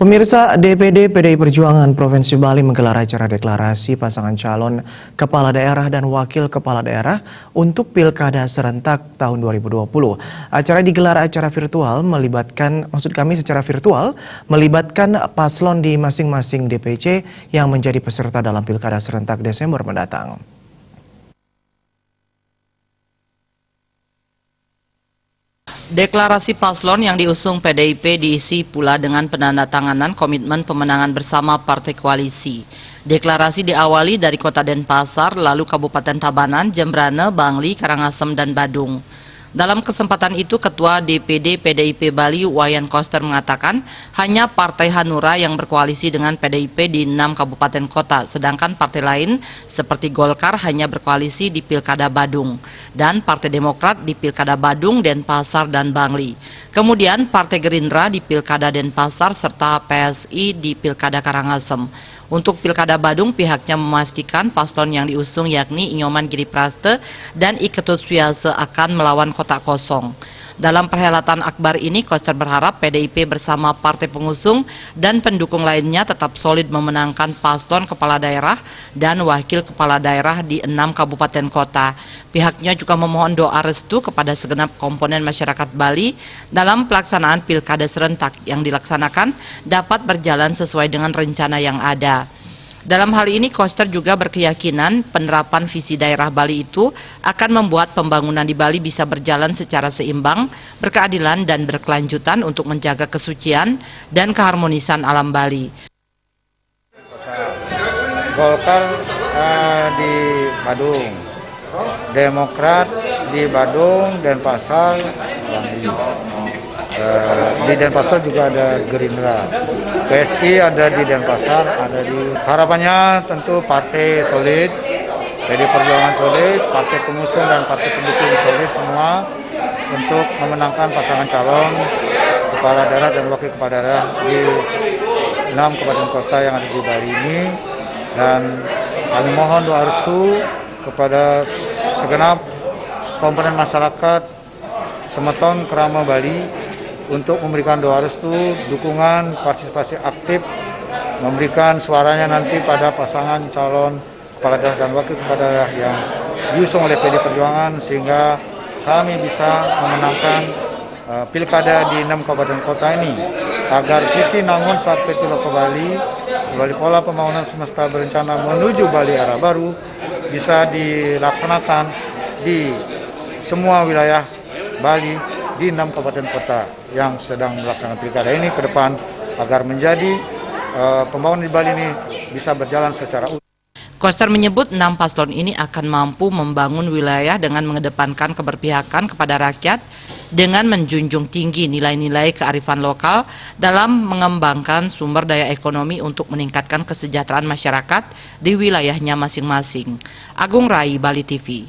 Pemirsa, DPD PDI Perjuangan Provinsi Bali menggelar acara deklarasi pasangan calon kepala daerah dan wakil kepala daerah untuk Pilkada serentak tahun 2020. Acara digelar secara virtual melibatkan paslon di masing-masing DPC yang menjadi peserta dalam Pilkada serentak Desember mendatang. Deklarasi paslon yang diusung PDIP diisi pula dengan penandatanganan komitmen pemenangan bersama partai koalisi. Deklarasi diawali dari Kota Denpasar, lalu Kabupaten Tabanan, Jembrane, Bangli, Karangasem, dan Badung. Dalam kesempatan itu, Ketua DPD PDIP Bali Wayan Koster mengatakan hanya Partai Hanura yang berkoalisi dengan PDIP di 6 kabupaten kota, sedangkan partai lain seperti Golkar hanya berkoalisi di Pilkada Badung dan Partai Demokrat di Pilkada Badung, Denpasar, dan Bangli. Kemudian Partai Gerindra di Pilkada Denpasar serta PSI di Pilkada Karangasem. Untuk Pilkada Badung, pihaknya memastikan paslon yang diusung yakni Inyoman Giripraste dan Iketut Suyase akan melawan kotak kosong. Dalam perhelatan akbar ini, Koster berharap PDIP bersama partai pengusung dan pendukung lainnya tetap solid memenangkan paslon kepala daerah dan wakil kepala daerah di 6 kabupaten kota. Pihaknya juga memohon doa restu kepada segenap komponen masyarakat Bali dalam pelaksanaan Pilkada serentak yang dilaksanakan dapat berjalan sesuai dengan rencana yang ada. Dalam hal ini, Koster juga berkeyakinan penerapan visi daerah Bali itu akan membuat pembangunan di Bali bisa berjalan secara seimbang, berkeadilan, dan berkelanjutan untuk menjaga kesucian dan keharmonisan alam Bali. Golkar di Badung, Demokrat di Badung, Denpasar, Bangli. Di Denpasar juga ada Gerindra, PSI ada di Denpasar, ada di harapannya tentu partai solid, PDI Perjuangan solid, partai pengusung dan partai pendukung solid semua untuk memenangkan pasangan calon kepala daerah dan wakil kepala daerah di 6 kabupaten kota yang ada di Bali ini. Dan kami mohon doa restu kepada segenap komponen masyarakat Semeton Kerama Bali untuk memberikan doa restu, dukungan, partisipasi aktif, memberikan suaranya nanti pada pasangan calon kepala daerah dan wakil kepala daerah yang diusung oleh PDI Perjuangan, sehingga kami bisa memenangkan pilkada di 6 kabupaten kota ini, agar visi Nangun Satpe Loko Bali pola pembangunan semesta berencana menuju Bali arah baru bisa dilaksanakan di semua wilayah Bali di 6 kabupaten kota yang sedang melaksanakan pilkada ini ke depan, agar menjadi pembangunan di Bali ini bisa berjalan secara utuh. Koster menyebut 6 paslon ini akan mampu membangun wilayah dengan mengedepankan keberpihakan kepada rakyat dengan menjunjung tinggi nilai-nilai kearifan lokal dalam mengembangkan sumber daya ekonomi untuk meningkatkan kesejahteraan masyarakat di wilayahnya masing-masing. Agung Rai, Bali TV.